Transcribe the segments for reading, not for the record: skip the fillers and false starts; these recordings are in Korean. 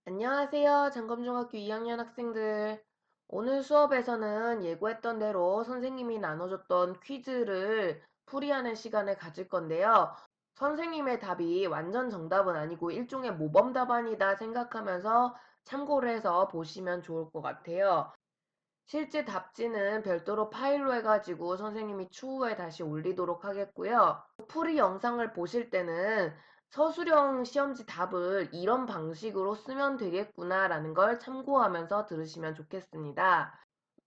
안녕하세요. 장검중학교 2학년 학생들. 오늘 수업에서는 예고했던 대로 선생님이 나눠줬던 퀴즈를 풀이하는 시간을 가질 건데요. 선생님의 답이 완전 정답은 아니고 일종의 모범 답안이다 생각하면서 참고를 해서 보시면 좋을 것 같아요. 실제 답지는 별도로 파일로 해가지고 선생님이 추후에 다시 올리도록 하겠고요. 풀이 영상을 보실 때는 서술형 시험지 답을 이런 방식으로 쓰면 되겠구나라는 걸 참고하면서 들으시면 좋겠습니다.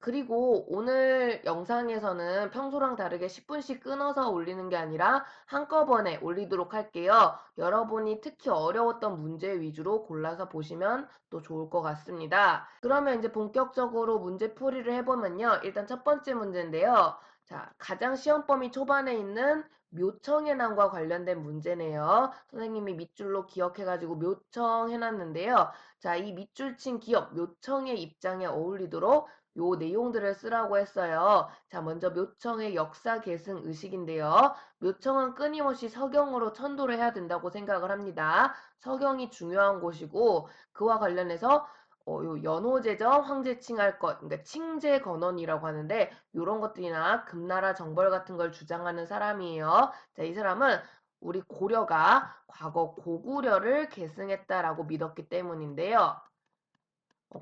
그리고 오늘 영상에서는 평소랑 다르게 10분씩 끊어서 올리는 게 아니라 한꺼번에 올리도록 할게요. 여러분이 특히 어려웠던 문제 위주로 골라서 보시면 또 좋을 것 같습니다. 그러면 이제 본격적으로 문제 풀이를 해보면요. 일단 첫 번째 문제인데요. 자, 가장 시험 범위 초반에 있는 묘청의 난과 관련된 문제네요. 선생님이 밑줄로 기억해가지고 묘청 해놨는데요. 자, 이 밑줄 친 기억, 묘청의 입장에 어울리도록 요 내용들을 쓰라고 했어요. 자, 먼저 묘청의 역사 계승 의식인데요. 묘청은 끊임없이 서경으로 천도를 해야 된다고 생각을 합니다. 서경이 중요한 곳이고 그와 관련해서 요 연호제정, 황제칭할 것, 그러니까 칭제건원이라고 하는데 요런 것들이나 금나라 정벌 같은 걸 주장하는 사람이에요. 자, 이 사람은 우리 고려가 과거 고구려를 계승했다라고 믿었기 때문인데요.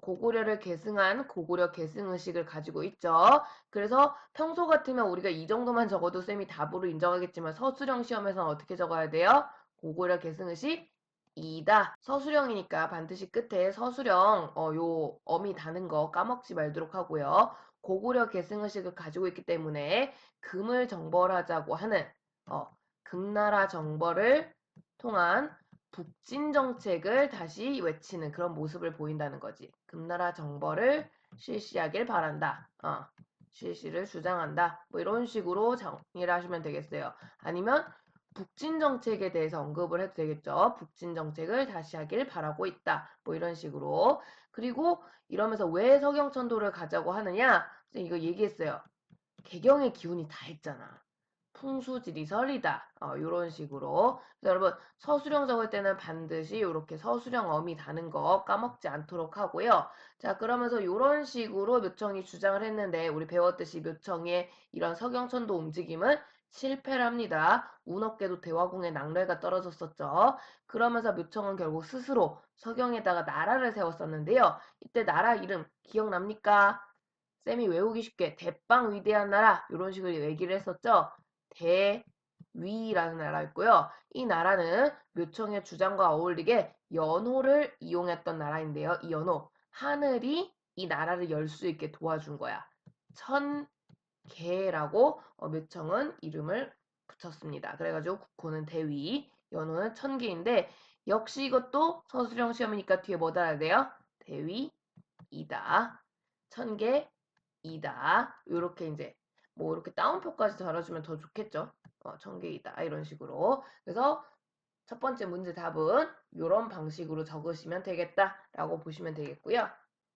고구려를 계승한 고구려 계승의식을 가지고 있죠. 그래서 평소 같으면 우리가 이 정도만 적어도 쌤이 답으로 인정하겠지만 서술형 시험에서는 어떻게 적어야 돼요? 고구려 계승의식 이다. 서술형이니까 반드시 끝에 서술형 요 어미 다는 거 까먹지 말도록 하고요. 고구려 계승의식을 가지고 있기 때문에 금을 정벌하자고 하는 금나라 정벌을 통한 북진 정책을 다시 외치는 그런 모습을 보인다는 거지. 금나라 정벌을 실시하길 바란다. 실시를 주장한다. 뭐 이런 식으로 정리를 하시면 되겠어요. 아니면 북진 정책에 대해서 언급을 해도 되겠죠. 북진 정책을 다시 하길 바라고 있다. 뭐 이런 식으로. 그리고 이러면서 왜 서경천도를 가자고 하느냐? 이거 얘기했어요. 개경의 기운이 다 있잖아. 풍수지리설이다. 이런 식으로. 그래서 여러분 서술형 적을 때는 반드시 이렇게 서술형 어미 다는 거 까먹지 않도록 하고요. 자, 그러면서 이런 식으로 묘청이 주장을 했는데 우리 배웠듯이 묘청의 이런 서경천도 움직임은 실패를 합니다. 운없게도 대화궁에 낙뢰가 떨어졌었죠. 그러면서 묘청은 결국 스스로 서경에다가 나라를 세웠었는데요. 이때 나라 이름 기억납니까? 쌤이 외우기 쉽게 대빵 위대한 나라 이런 식으로 얘기를 했었죠. 대위라는 나라였고요. 이 나라는 묘청의 주장과 어울리게 연호를 이용했던 나라인데요. 이 연호, 하늘이 이 나라를 열 수 있게 도와준 거야. 천계라고 묘청은 이름을 붙였습니다. 그래가지고 국호는 대위, 연호는 천계인데 역시 이것도 서술형 시험이니까 뒤에 뭐 달아야 돼요? 대위이다. 천계 이다. 요렇게 이제 뭐 이렇게 따옴표까지 달아주면 더 좋겠죠. 천개이다. 이런 식으로. 그래서 첫 번째 문제 답은 이런 방식으로 적으시면 되겠다라고 보시면 되겠고요.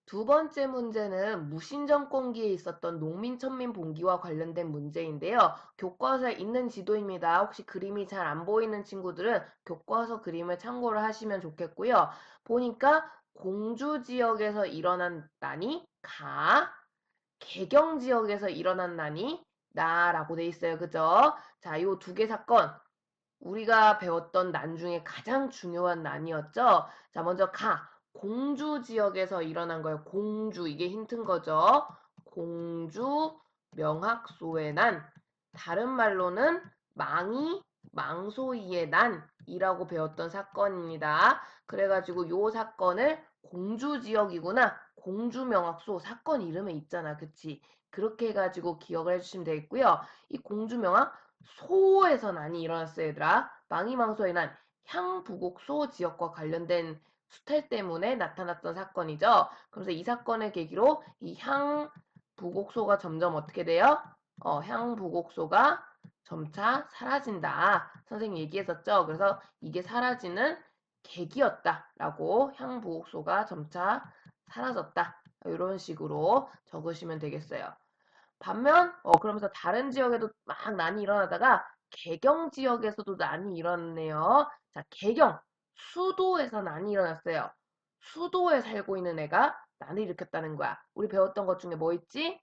두 번째 문제는 무신정권기에 있었던 농민천민 봉기와 관련된 문제인데요. 교과서에 있는 지도입니다. 혹시 그림이 잘 안 보이는 친구들은 교과서 그림을 참고를 하시면 좋겠고요. 보니까 공주 지역에서 일어난 난이 가, 개경 지역에서 일어난 난이 나라고 돼 있어요. 그죠? 자, 요 두 개 사건 우리가 배웠던 난 중에 가장 중요한 난이었죠. 자, 먼저 공주 지역에서 일어난 거예요. 공주 이게 힌트인 거죠. 공주 명학소의 난. 다른 말로는 망소이의 난이라고 배웠던 사건입니다. 그래가지고 요 사건을 공주 지역이구나. 공주 명학소 사건 이름에 있잖아. 그치? 그렇게 해가지고 기억을 해주시면 되겠고요. 이 공주 명학 소에서 난이 일어났어요, 얘들아. 망이망소의 난, 향부곡소 지역과 관련된 수탈 때문에 나타났던 사건이죠. 그래서 이 사건을 계기로 이 향부곡소가 점점 어떻게 돼요? 향부곡소가 점차 사라진다. 선생님 얘기했었죠. 그래서 이게 사라지는 계기였다라고 향부곡소가 점차 사라졌다. 이런 식으로 적으시면 되겠어요. 반면 그러면서 다른 지역에도 막 난이 일어나다가 개경 지역에서도 난이 일어났네요. 자, 개경 수도에서 난이 일어났어요. 수도에 살고 있는 애가 난을 일으켰다는 거야. 우리 배웠던 것 중에 뭐 있지?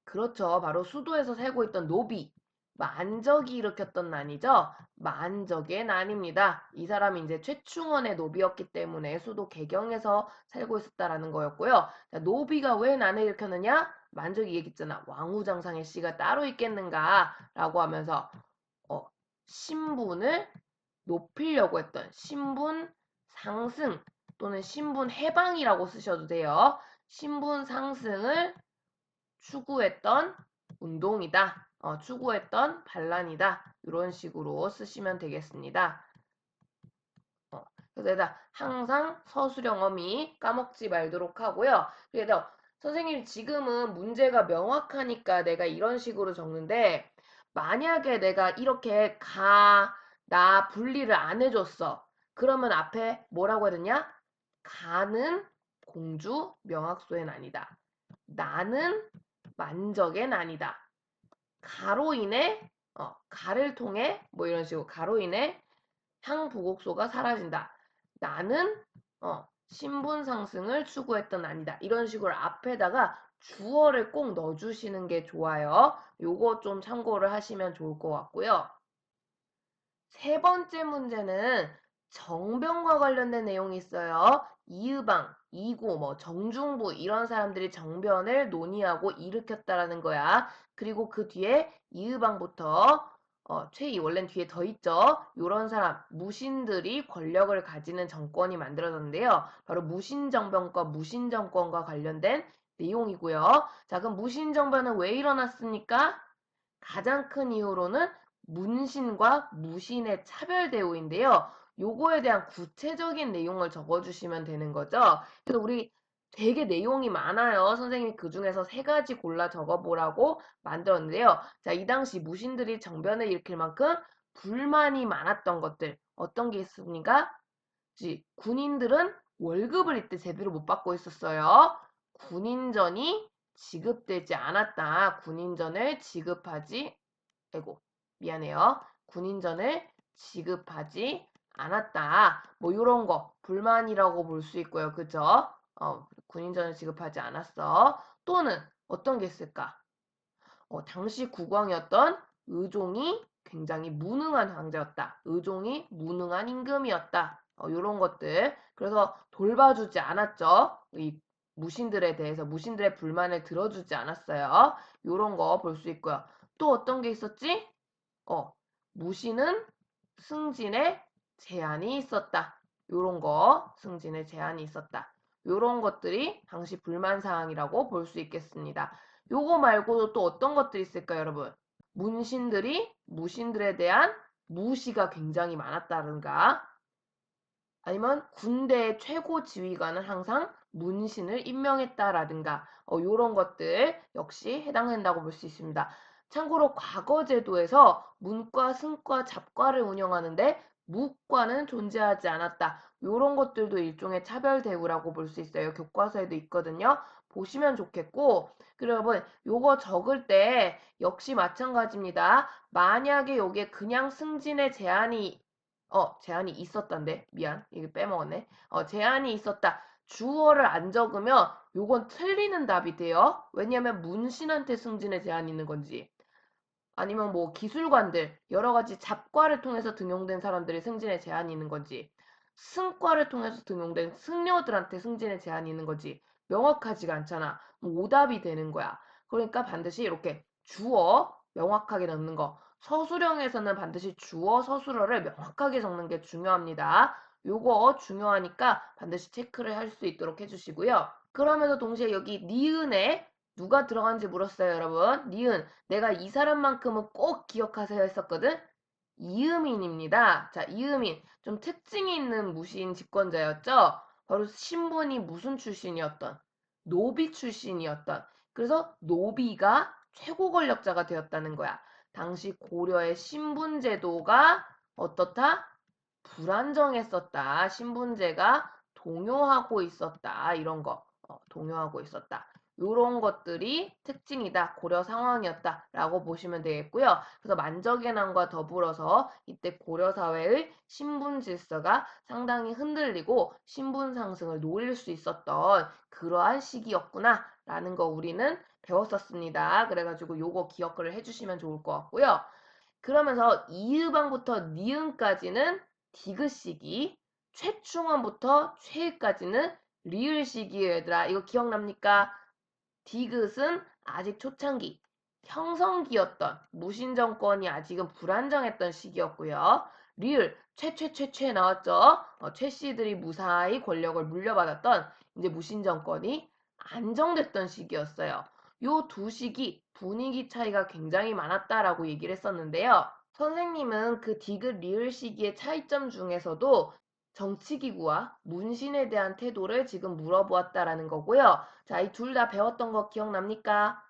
그렇죠. 바로 수도에서 살고 있던 노비, 만적이 일으켰던 난이죠. 만적의 난입니다. 이 사람이 이제 최충원의 노비였기 때문에 수도 개경에서 살고 있었다라는 거였고요. 자, 노비가 왜 난을 일으켰느냐? 만적이 얘기했잖아. 왕후장상의 씨가 따로 있겠는가라고 하면서 어, 신분을 높이려고 했던 신분 상승 또는 신분 해방이라고 쓰셔도 돼요. 신분 상승을 추구했던 운동이다. 추구했던 반란이다. 이런 식으로 쓰시면 되겠습니다. 어, 그래서 일단 항상 서술형 어미 까먹지 말도록 하고요. 그래서 선생님 지금은 문제가 명확하니까 내가 이런 식으로 적는데 만약에 내가 이렇게 가, 나 분리를 안 해줬어. 그러면 앞에 뭐라고 해야 되냐? 가는 공주 명학소엔 아니다. 나는 만적엔 아니다. 가로 인해 가를 통해 뭐 이런 식으로 가로 인해 향부곡소가 사라진다. 나는 신분 상승을 추구했던 아니다. 이런 식으로 앞에다가 주어를 꼭 넣어주시는 게 좋아요. 요거 좀 참고를 하시면 좋을 것 같고요. 세 번째 문제는 정변과 관련된 내용이 있어요. 이의방, 이고, 뭐 정중부 이런 사람들이 정변을 논의하고 일으켰다라는 거야. 그리고 그 뒤에 이의방부터 최이 원래는 뒤에 더 있죠. 이런 사람 무신들이 권력을 가지는 정권이 만들어졌는데요. 바로 무신정변과 무신정권과 관련된 내용이고요. 자, 그럼 무신정변은 왜 일어났습니까? 가장 큰 이유로는 문신과 무신의 차별 대우인데요. 요거에 대한 구체적인 내용을 적어주시면 되는 거죠. 그래서 우리 되게 내용이 많아요. 선생님이 그 중에서 세 가지 골라 적어보라고 만들었는데요. 자, 이 당시 무신들이 정변을 일으킬 만큼 불만이 많았던 것들 어떤 게 있습니까? 군인들은 월급을 이때 제대로 못 받고 있었어요. 군인전이 지급되지 않았다. 군인전을 지급하지, 아이고, 미안해요. 군인전을 지급하지 않았다. 뭐 요런 거 불만이라고 볼 수 있고요. 그죠? 군인전을 지급하지 않았어. 또는 어떤 게 있을까? 당시 국왕이었던 의종이 굉장히 무능한 황제였다. 의종이 무능한 임금이었다. 이런 것들. 그래서 돌봐주지 않았죠. 이 무신들에 대해서 무신들의 불만을 들어주지 않았어요. 이런 거 볼 수 있고요. 또 어떤 게 있었지? 무신은 승진에 제한이 있었다. 이런 거 승진에 제한이 있었다. 이런 것들이 당시 불만 사항이라고 볼 수 있겠습니다. 요거 말고도 또 어떤 것들이 있을까요, 여러분? 문신들이 무신들에 대한 무시가 굉장히 많았다든가 아니면 군대의 최고 지휘관은 항상 문신을 임명했다라든가 요런 것들 역시 해당된다고 볼 수 있습니다. 참고로 과거 제도에서 문과, 승과, 잡과를 운영하는데 무과는 존재하지 않았다. 요런 것들도 일종의 차별 대우라고 볼 수 있어요. 교과서에도 있거든요. 보시면 좋겠고 그리고 여러분 요거 적을 때 역시 마찬가지입니다. 만약에 요게 그냥 승진의 제한이 있었단데. 미안. 이거 빼먹었네. 제한이 있었다. 주어를 안 적으면 요건 틀리는 답이 돼요. 왜냐면 문신한테 승진의 제한이 있는 건지. 아니면 뭐 기술관들, 여러 가지 잡과를 통해서 등용된 사람들이 승진의 제한이 있는 건지. 승과를 통해서 등용된 승려들한테 승진의 제한이 있는 건지. 명확하지가 않잖아. 오답이 되는 거야. 그러니까 반드시 이렇게 주어 명확하게 넣는 거. 서술형에서는 반드시 주어, 서술어를 명확하게 적는 게 중요합니다. 요거 중요하니까 반드시 체크를 할 수 있도록 해주시고요. 그러면서 동시에 여기 니은에 누가 들어간지 물었어요, 여러분. 니은. 내가 이 사람만큼은 꼭 기억하세요 했었거든. 이음인입니다. 자, 이음인. 좀 특징이 있는 무신 집권자였죠. 바로 신분이 무슨 출신이었던? 노비 출신이었던. 그래서 노비가 최고 권력자가 되었다는 거야. 당시 고려의 신분제도가 어떻다? 불안정했었다. 신분제가 동요하고 있었다. 이런 거. 동요하고 있었다. 요런 것들이 특징이다. 고려 상황이었다라고 보시면 되겠고요. 그래서 만적의 난과 더불어서 이때 고려 사회의 신분 질서가 상당히 흔들리고 신분 상승을 노릴 수 있었던 그러한 시기였구나라는 거 우리는 배웠었습니다. 그래가지고 요거 기억을 해주시면 좋을 것 같고요. 그러면서 이의방부터 니은까지는 디귿 시기, 최충원부터 최까지는 리을 시기예요, 얘들아. 이거 기억납니까? 디귿은 아직 초창기, 형성기였던 무신 정권이 아직은 불안정했던 시기였고요. 리을, 최 나왔죠? 최 씨들이 무사히 권력을 물려받았던 이제 무신 정권이 안정됐던 시기였어요. 요 두 시기 분위기 차이가 굉장히 많았다라고 얘기를 했었는데요. 선생님은 그 디귿 리을 시기의 차이점 중에서도 정치기구와 문신에 대한 태도를 지금 물어보았다라는 거고요. 자, 이 둘 다 배웠던 거 기억납니까?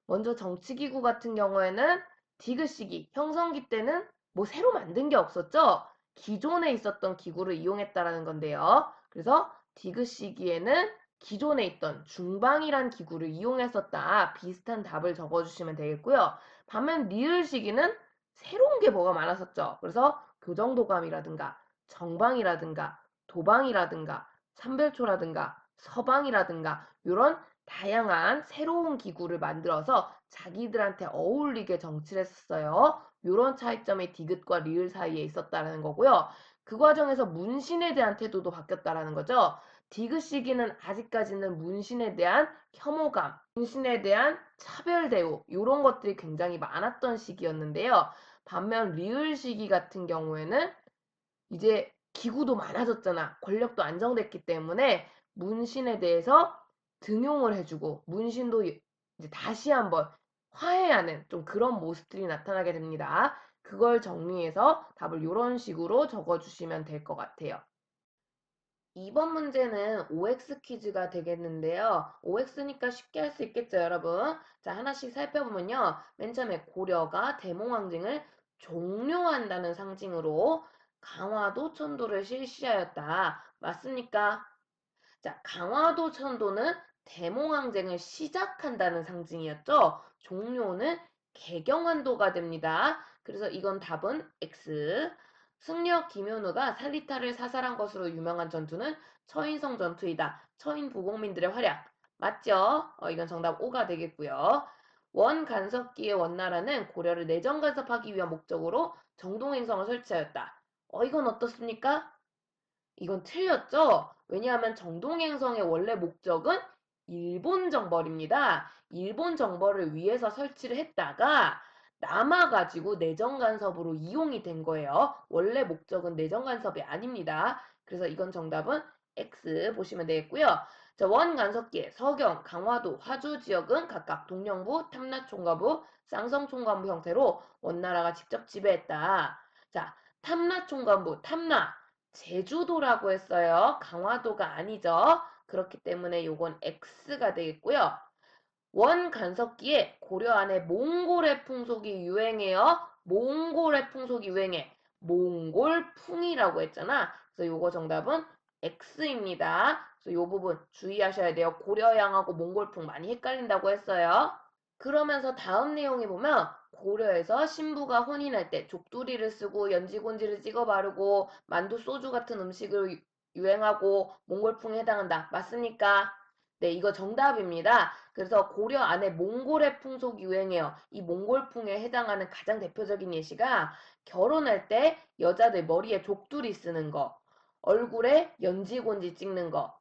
먼저 정치기구 같은 경우에는 디귿 시기, 형성기 때는 뭐 새로 만든 게 없었죠? 기존에 있었던 기구를 이용했다라는 건데요. 그래서 디귿 시기에는 기존에 있던 중방이란 기구를 이용했었다. 비슷한 답을 적어주시면 되겠고요. 반면 리을 시기는 새로운 게 뭐가 많았었죠. 그래서 교정도감이라든가 정방이라든가 도방이라든가 삼별초라든가 서방이라든가 이런 다양한 새로운 기구를 만들어서 자기들한테 어울리게 정치를 했었어요. 이런 차이점이 디귿과 리을 사이에 있었다는 거고요. 그 과정에서 문신에 대한 태도도 바뀌었다라는 거죠. 디귿 시기는 아직까지는 문신에 대한 혐오감, 문신에 대한 차별 대우 이런 것들이 굉장히 많았던 시기였는데요. 반면 리을 시기 같은 경우에는 이제 기구도 많아졌잖아. 권력도 안정됐기 때문에 문신에 대해서 등용을 해주고 문신도 이제 다시 한번 화해하는 좀 그런 모습들이 나타나게 됩니다. 그걸 정리해서 답을 이런 식으로 적어주시면 될 것 같아요. 이번 문제는 OX 퀴즈가 되겠는데요. OX니까 쉽게 할 수 있겠죠, 여러분? 자, 하나씩 살펴보면요. 맨 처음에 고려가 대몽황증을 종료한다는 상징으로 강화도 천도를 실시하였다. 맞습니까? 자, 강화도 천도는 대몽항쟁을 시작한다는 상징이었죠. 종료는 개경환도가 됩니다. 그래서 이건 답은 X. 승려 김현우가 살리타를 사살한 것으로 유명한 전투는 처인성 전투이다. 처인 부공민들의 활약. 맞죠? 이건 정답 O가 되겠고요. 원간섭기의 원나라는 고려를 내정 간섭하기 위한 목적으로 정동행성을 설치하였다. 이건 어떻습니까? 이건 틀렸죠? 왜냐하면 정동행성의 원래 목적은 일본 정벌입니다. 일본 정벌을 위해서 설치를 했다가 남아가지고 내정 간섭으로 이용이 된 거예요. 원래 목적은 내정 간섭이 아닙니다. 그래서 이건 정답은 X 보시면 되겠고요. 자, 원간섭기의 서경, 강화도, 화주 지역은 각각 동령부, 탐라총괄부, 쌍성총괄부 형태로 원나라가 직접 지배했다. 자, 탐라총괄부, 탐라 제주도라고 했어요. 강화도가 아니죠. 그렇기 때문에 요건 X가 되겠고요. 원간섭기에 고려 안에 몽골의 풍속이 유행해요. 몽골의 풍속이 유행해. 몽골풍이라고 했잖아. 그래서 요거 정답은 X입니다. 그래서 요 부분 주의하셔야 돼요. 고려양하고 몽골풍 많이 헷갈린다고 했어요. 그러면서 다음 내용에 보면 고려에서 신부가 혼인할 때 족두리를 쓰고 연지곤지를 찍어 바르고 만두 소주 같은 음식을 유행하고 몽골풍에 해당한다. 맞습니까? 네, 이거 정답입니다. 그래서 고려 안에 몽골의 풍속이 유행해요. 이 몽골풍에 해당하는 가장 대표적인 예시가 결혼할 때 여자들 머리에 족두리 쓰는 거, 얼굴에 연지곤지 찍는 거,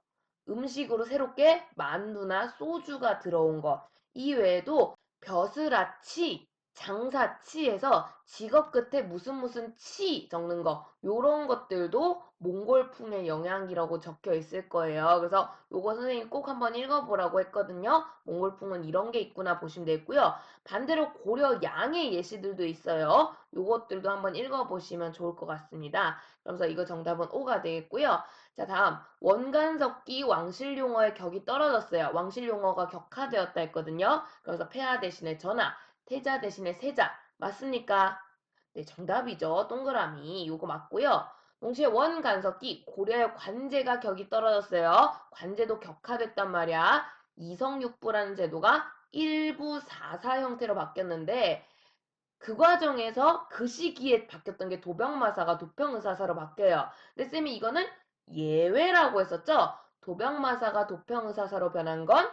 음식으로 새롭게 만두나 소주가 들어온 거, 이 외에도 벼슬아치, 장사치에서 직업 끝에 무슨 치 적는 거 요런 것들도 몽골풍의 영향이라고 적혀 있을 거예요. 그래서 요거 선생님 꼭 한번 읽어보라고 했거든요. 몽골풍은 이런 게 있구나 보시면 되고요. 반대로 고려 양의 예시들도 있어요. 요것들도 한번 읽어보시면 좋을 것 같습니다. 그래서 이거 정답은 O가 되겠고요. 자, 다음 원간섭기 왕실용어의 격이 떨어졌어요. 왕실용어가 격화되었다 했거든요. 그래서 폐하 대신에 전하, 태자 대신에 세자. 맞습니까? 네, 정답이죠. 동그라미. 요거 맞고요. 동시에 원간섭기 고려의 관제가 격이 떨어졌어요. 관제도 격화됐단 말이야. 이성육부라는 제도가 일부사사 형태로 바뀌었는데 그 과정에서 그 시기에 바뀌었던 게 도병마사가 도평의사사로 바뀌어요. 근데 쌤이 이거는 예외라고 했었죠? 도병마사가 도평의사사로 변한 건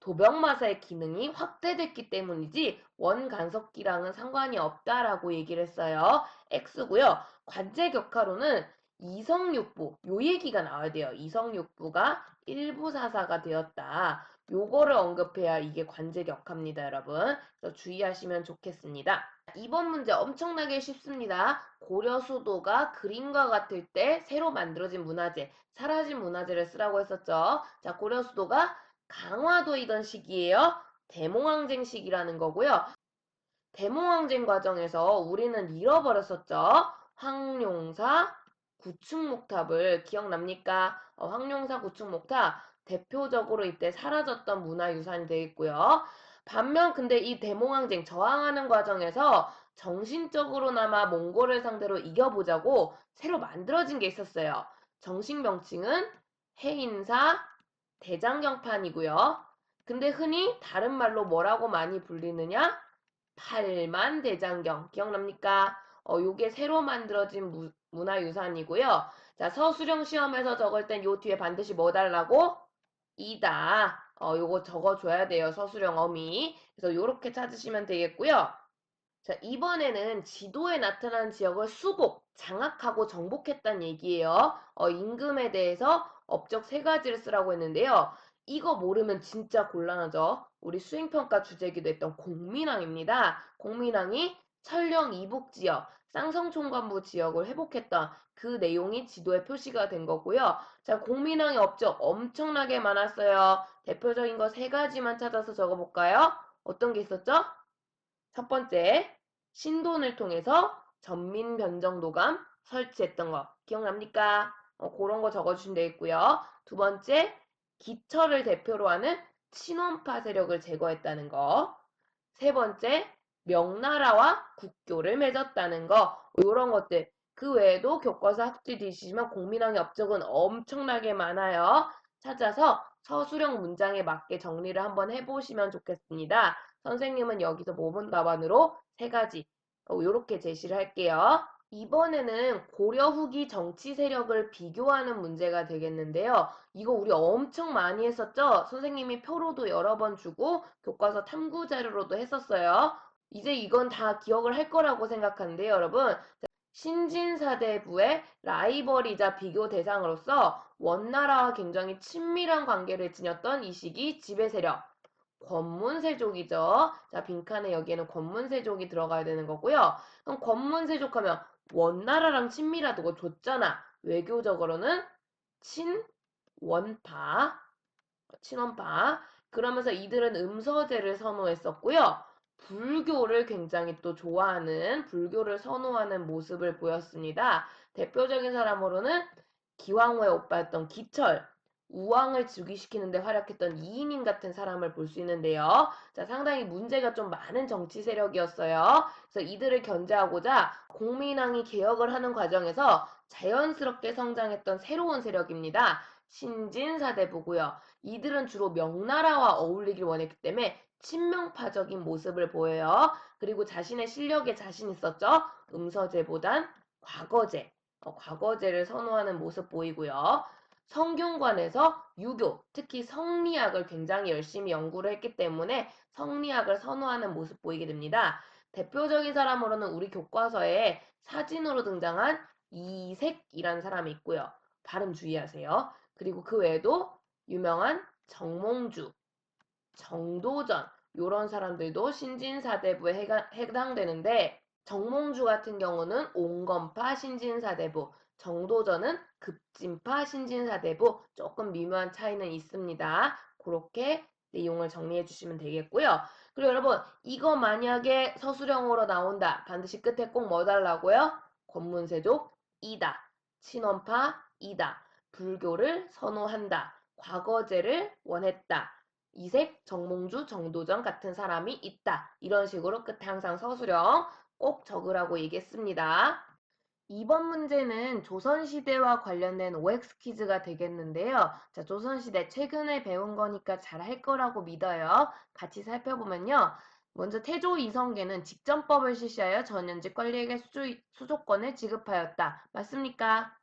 도병마사의 기능이 확대됐기 때문이지 원간섭기랑은 상관이 없다라고 얘기를 했어요. X고요. 관제격화로는 이성육부, 요 얘기가 나와야 돼요. 이성육부가 일부사사가 되었다. 요거를 언급해야 이게 관제격화입니다, 여러분. 그래서 주의하시면 좋겠습니다. 이번 문제 엄청나게 쉽습니다. 고려 수도가 그림과 같을 때 새로 만들어진 문화재, 사라진 문화재를 쓰라고 했었죠. 자, 고려 수도가 강화도이던 시기예요. 대몽항쟁 시기라는 거고요. 대몽항쟁 과정에서 우리는 잃어버렸었죠. 황룡사 구축목탑을 기억납니까? 황룡사 구축목탑 대표적으로 이때 사라졌던 문화유산이 되어 있고요. 반면 근데 이 대몽항쟁 저항하는 과정에서 정신적으로나마 몽골을 상대로 이겨보자고 새로 만들어진 게 있었어요. 정식 명칭은 해인사 대장경판이고요. 근데 흔히 다른 말로 뭐라고 많이 불리느냐? 팔만대장경 기억납니까? 요게 새로 만들어진 문화유산이고요. 자, 서술형 시험에서 적을 땐 요 뒤에 반드시 뭐 달라고? 이다. 요거 적어줘야 돼요. 서술형 어미. 그래서 요렇게 찾으시면 되겠고요. 자, 이번에는 지도에 나타난 지역을 수복, 장악하고 정복했다는 얘기예요. 임금에 대해서 업적 세 가지를 쓰라고 했는데요. 이거 모르면 진짜 곤란하죠. 우리 수행평가 주제기도 했던 공민왕입니다. 공민왕이 철령 이북 지역, 쌍성총관부 지역을 회복했던 그 내용이 지도에 표시가 된 거고요. 자, 공민왕의 업적 엄청나게 많았어요. 대표적인 거 세 가지만 찾아서 적어볼까요? 어떤 게 있었죠? 첫 번째, 신돈을 통해서 전민변정도감 설치했던 거 기억납니까? 그런 거 적어주시면 되겠고요. 두 번째, 기철을 대표로 하는 친원파 세력을 제거했다는 거. 세 번째, 명나라와 국교를 맺었다는 거. 이런 것들. 그 외에도 교과서 학습지 뒤시면 공민왕의 업적은 엄청나게 많아요. 찾아서 서술형 문장에 맞게 정리를 한번 해보시면 좋겠습니다. 선생님은 여기서 모범 답안으로 세 가지 이렇게 제시를 할게요. 이번에는 고려 후기 정치 세력을 비교하는 문제가 되겠는데요. 이거 우리 엄청 많이 했었죠? 선생님이 표로도 여러 번 주고 교과서 탐구 자료로도 했었어요. 이제 이건 다 기억을 할 거라고 생각하는데요, 여러분. 신진사대부의 라이벌이자 비교 대상으로서 원나라와 굉장히 친밀한 관계를 지녔던 이 시기 지배세력. 권문세족이죠. 자, 빈칸에 여기에는 권문세족이 들어가야 되는 거고요. 그럼 권문세족 하면 원나라랑 친밀하다고 줬잖아. 외교적으로는 친원파, 친원파. 그러면서 이들은 음서제를 선호했었고요. 불교를 굉장히 또 좋아하는, 불교를 선호하는 모습을 보였습니다. 대표적인 사람으로는 기왕후의 오빠였던 기철, 우왕을 즉위시키는 데 활약했던 이인임 같은 사람을 볼 수 있는데요. 자, 상당히 문제가 좀 많은 정치 세력이었어요. 그래서 이들을 견제하고자 공민왕이 개혁을 하는 과정에서 자연스럽게 성장했던 새로운 세력입니다. 신진사대부고요. 이들은 주로 명나라와 어울리길 원했기 때문에 친명파적인 모습을 보여요. 그리고 자신의 실력에 자신 있었죠. 음서제보단 과거제, 과거제를 선호하는 모습 보이고요. 성균관에서 유교, 특히 성리학을 굉장히 열심히 연구를 했기 때문에 성리학을 선호하는 모습 보이게 됩니다. 대표적인 사람으로는 우리 교과서에 사진으로 등장한 이색이라는 사람이 있고요. 발음 주의하세요. 그리고 그 외에도 유명한 정몽주, 정도전 이런 사람들도 신진사대부에 해당되는데 정몽주 같은 경우는 옹건파 신진사대부, 정도전은 급진파 신진사대부 조금 미묘한 차이는 있습니다. 그렇게 내용을 정리해 주시면 되겠고요. 그리고 여러분 이거 만약에 서술형으로 나온다. 반드시 끝에 꼭 뭐 달라고요? 권문세족 이다. 친원파 이다. 불교를 선호한다. 과거제를 원했다. 이색, 정몽주, 정도전 같은 사람이 있다. 이런 식으로 끝에 항상 서술형 꼭 적으라고 얘기했습니다. 이번 문제는 조선시대와 관련된 OX 퀴즈가 되겠는데요. 자, 조선시대 최근에 배운 거니까 잘 할 거라고 믿어요. 같이 살펴보면요. 먼저 태조 이성계는 직전법을 실시하여 전현직 관리에게 수조권을 지급하였다. 맞습니까?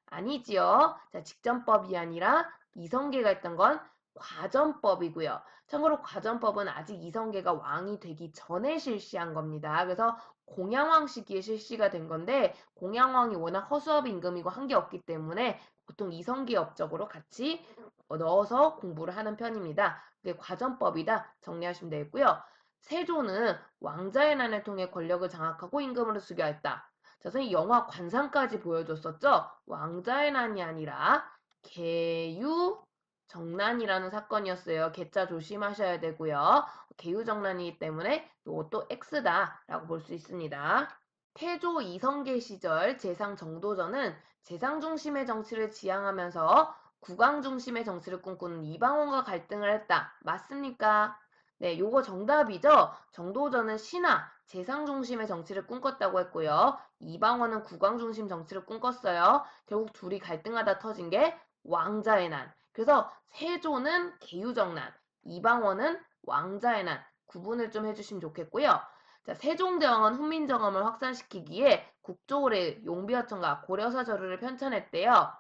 아니지요. 자, 직전법이 아니라 이성계가 했던 건 과전법이고요. 참고로 과전법은 아직 이성계가 왕이 되기 전에 실시한 겁니다. 그래서 공양왕 시기에 실시가 된 건데 공양왕이 워낙 허수아비 임금이고 한 게 없기 때문에 보통 이성계 업적으로 같이 넣어서 공부를 하는 편입니다. 그게 과전법이다 정리하시면 되겠고요. 세조는 왕자의 난을 통해 권력을 장악하고 임금을 수교했다. 자, 선생님 영화 관상까지 보여줬었죠? 왕자의 난이 아니라 개유정난이라는 사건이었어요. 개자 조심하셔야 되고요. 개유정난이기 때문에 이것도 X다라고 볼 수 있습니다. 태조 이성계 시절 재상 정도전은 재상 중심의 정치를 지향하면서 국왕 중심의 정치를 꿈꾸는 이방원과 갈등을 했다. 맞습니까? 네, 요거 정답이죠. 정도전은 신하, 재상 중심의 정치를 꿈꿨다고 했고요. 이방원은 국왕 중심 정치를 꿈꿨어요. 결국 둘이 갈등하다 터진 게 왕자의 난. 그래서 세조는 개유정난, 이방원은 왕자의 난. 구분을 좀 해주시면 좋겠고요. 자, 세종대왕은 훈민정음을 확산시키기에 국조의 용비어천과 고려사저를 편찬했대요.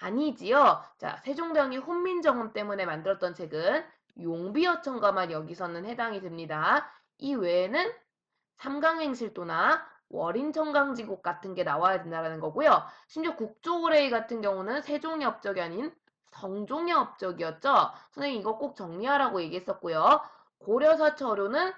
아니지요. 자, 세종대왕이 훈민정음 때문에 만들었던 책은 용비어천가만 여기서는 해당이 됩니다. 이 외에는 삼강행실도나 월인청강지곡 같은 게 나와야 된다는 거고요. 심지어 국조의뢰 같은 경우는 세종의 업적이 아닌 성종의 업적이었죠. 선생님 이거 꼭 정리하라고 얘기했었고요. 고려사처료는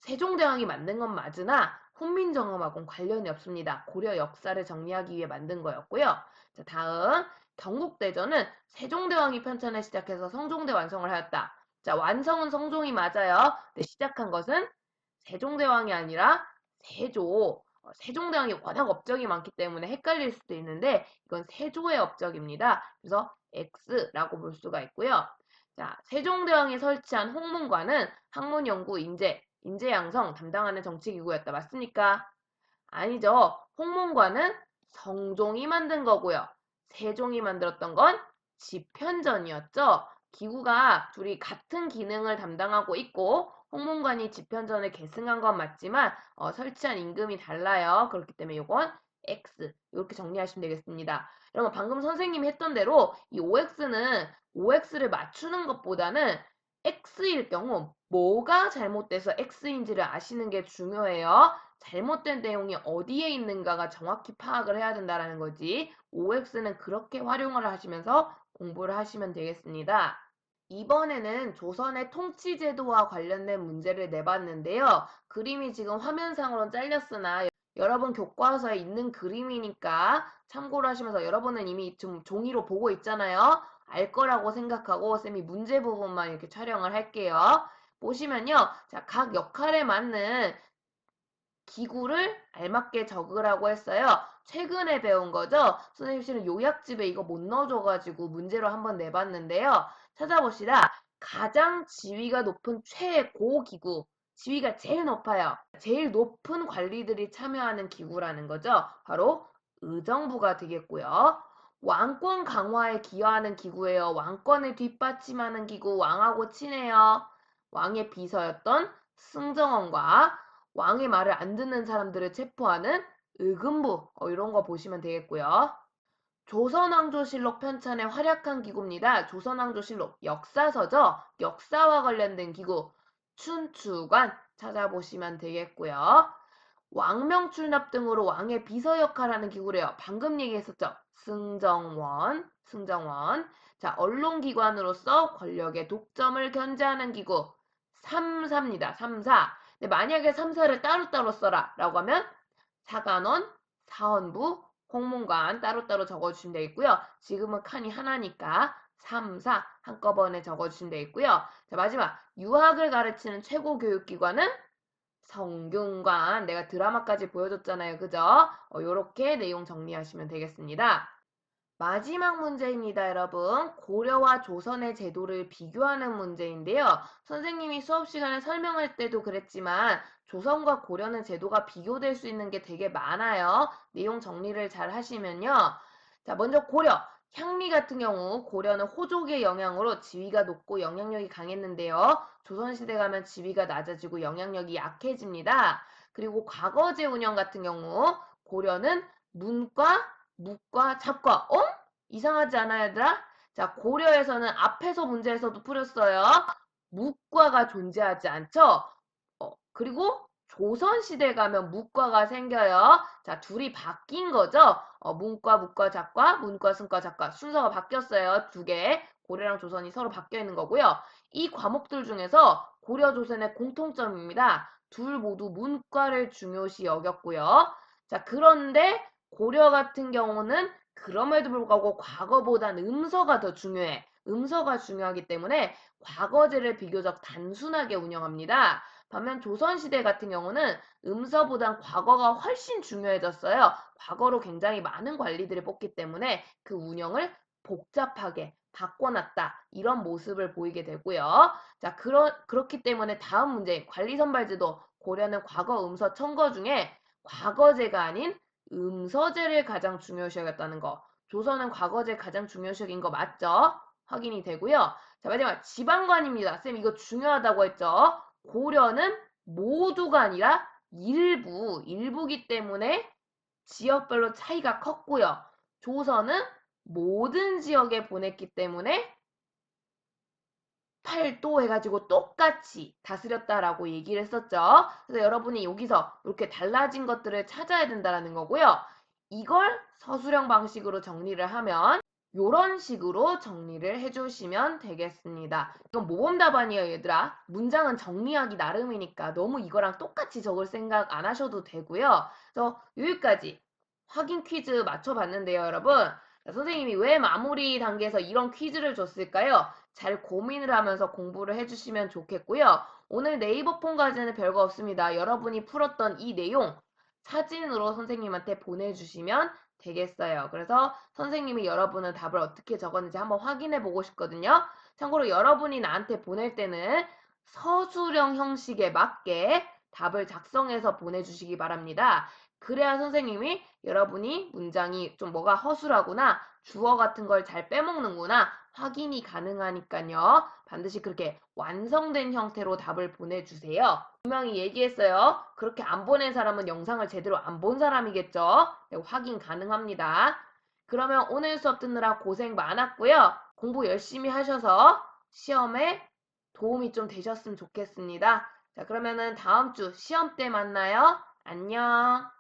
세종대왕이 만든 건 맞으나 훈민정음하고는 관련이 없습니다. 고려 역사를 정리하기 위해 만든 거였고요. 자, 다음 경국대전은 세종대왕이 편찬을 시작해서 성종대 완성을 하였다. 자, 완성은 성종이 맞아요. 근데 시작한 것은 세종대왕이 아니라 세조. 세종대왕이 워낙 업적이 많기 때문에 헷갈릴 수도 있는데 이건 세조의 업적입니다. 그래서 X라고 볼 수가 있고요. 자, 세종대왕이 설치한 홍문관은 학문연구 인재양성 담당하는 정치기구였다. 맞습니까? 아니죠. 홍문관은 성종이 만든 거고요. 세종이 만들었던 건 집현전이었죠. 기구가 둘이 같은 기능을 담당하고 있고 홍문관이 집현전을 계승한 건 맞지만 설치한 임금이 달라요. 그렇기 때문에 이건 X 이렇게 정리하시면 되겠습니다. 여러분 방금 선생님이 했던 대로 이 OX는 OX를 맞추는 것보다는 X일 경우 뭐가 잘못돼서 X인지를 아시는 게 중요해요. 잘못된 내용이 어디에 있는가가 정확히 파악을 해야 된다는 거지. OX는 그렇게 활용을 하시면서 공부를 하시면 되겠습니다. 이번에는 조선의 통치제도와 관련된 문제를 내봤는데요. 그림이 지금 화면상으로 잘렸으나 여러분 교과서에 있는 그림이니까 참고를 하시면서 여러분은 이미 좀 종이로 보고 있잖아요. 알 거라고 생각하고 쌤이 문제 부분만 이렇게 촬영을 할게요. 보시면요. 자, 각 역할에 맞는 기구를 알맞게 적으라고 했어요. 최근에 배운 거죠? 선생님 실은 요약집에 이거 못 넣어줘가지고 문제로 한번 내봤는데요. 찾아봅시다. 가장 지위가 높은 최고 기구. 지위가 제일 높아요. 제일 높은 관리들이 참여하는 기구라는 거죠. 바로 의정부가 되겠고요. 왕권 강화에 기여하는 기구예요. 왕권을 뒷받침하는 기구, 왕하고 친해요. 왕의 비서였던 승정원과 왕의 말을 안 듣는 사람들을 체포하는 의금부 이런 거 보시면 되겠고요. 조선왕조실록 편찬에 활약한 기구입니다. 조선왕조실록 역사서죠. 역사와 관련된 기구 춘추관 찾아보시면 되겠고요. 왕명출납 등으로 왕의 비서 역할을 하는 기구래요. 방금 얘기했었죠. 승정원. 자, 언론기관으로서 권력의 독점을 견제하는 기구. 3사입니다. 3사. 근데 만약에 3사를 따로따로 써라 라고 하면 사관원, 사헌부, 홍문관 따로따로 적어주시면 되겠고요. 지금은 칸이 하나니까 3사 한꺼번에 적어주시면 되겠고요. 자, 마지막 유학을 가르치는 최고 교육기관은 성균관. 내가 드라마까지 보여줬잖아요. 그죠? 요렇게 내용 정리하시면 되겠습니다. 마지막 문제입니다, 여러분. 고려와 조선의 제도를 비교하는 문제인데요. 선생님이 수업 시간에 설명할 때도 그랬지만 조선과 고려는 제도가 비교될 수 있는 게 되게 많아요. 내용 정리를 잘 하시면요. 자, 먼저 고려. 향리 같은 경우 고려는 호족의 영향으로 지위가 높고 영향력이 강했는데요. 조선시대 가면 지위가 낮아지고 영향력이 약해집니다. 그리고 과거제 운영 같은 경우 고려는 문과, 묵과, 잡과. 이상하지 않아, 얘들아? 자, 고려에서는 앞에서 문제에서도 풀었어요. 묵과가 존재하지 않죠? 그리고 조선시대 가면 문과가 생겨요. 자, 둘이 바뀐 거죠. 문과, 묵과, 작과, 문과, 승과, 작과 순서가 바뀌었어요. 두 개. 고려랑 조선이 서로 바뀌어 있는 거고요. 이 과목들 중에서 고려, 조선의 공통점입니다. 둘 모두 문과를 중요시 여겼고요. 자, 그런데 고려 같은 경우는 그럼에도 불구하고 과거보단 음서가 더 중요해. 음서가 중요하기 때문에 과거제를 비교적 단순하게 운영합니다. 반면 조선시대 같은 경우는 음서보단 과거가 훨씬 중요해졌어요. 과거로 굉장히 많은 관리들을 뽑기 때문에 그 운영을 복잡하게 바꿔놨다. 이런 모습을 보이게 되고요. 자, 그렇기 때문에 다음 문제 관리 선발제도 고려는 과거 음서 첨거 중에 과거제가 아닌 음서제를 가장 중요시 여겼다는 거. 조선은 과거제 가장 중요시 여긴 거 맞죠? 확인이 되고요. 자, 마지막 지방관입니다. 쌤 이거 중요하다고 했죠? 고려는 모두가 아니라 일부기 때문에 지역별로 차이가 컸고요. 조선은 모든 지역에 보냈기 때문에 팔도 해가지고 똑같이 다스렸다라고 얘기를 했었죠. 그래서 여러분이 여기서 이렇게 달라진 것들을 찾아야 된다는 거고요. 이걸 서술형 방식으로 정리를 하면 이런 식으로 정리를 해주시면 되겠습니다. 이건 모범 답안이에요, 얘들아. 문장은 정리하기 나름이니까 너무 이거랑 똑같이 적을 생각 안 하셔도 되고요. 그래서 여기까지 확인 퀴즈 맞춰봤는데요, 여러분. 자, 선생님이 왜 마무리 단계에서 이런 퀴즈를 줬을까요? 잘 고민을 하면서 공부를 해주시면 좋겠고요. 오늘 네이버 폰 과제는 별거 없습니다. 여러분이 풀었던 이 내용 사진으로 선생님한테 보내주시면 되겠어요. 그래서 선생님이 여러분은 답을 어떻게 적었는지 한번 확인해 보고 싶거든요. 참고로 여러분이 나한테 보낼 때는 서술형 형식에 맞게 답을 작성해서 보내주시기 바랍니다. 그래야 선생님이 여러분이 문장이 좀 뭐가 허술하구나, 주어 같은 걸 잘 빼먹는구나 확인이 가능하니까요. 반드시 그렇게 완성된 형태로 답을 보내주세요. 분명히 얘기했어요. 그렇게 안 보낸 사람은 영상을 제대로 안 본 사람이겠죠? 네, 확인 가능합니다. 그러면 오늘 수업 듣느라 고생 많았고요. 공부 열심히 하셔서 시험에 도움이 좀 되셨으면 좋겠습니다. 자, 그러면은 다음 주 시험 때 만나요. 안녕.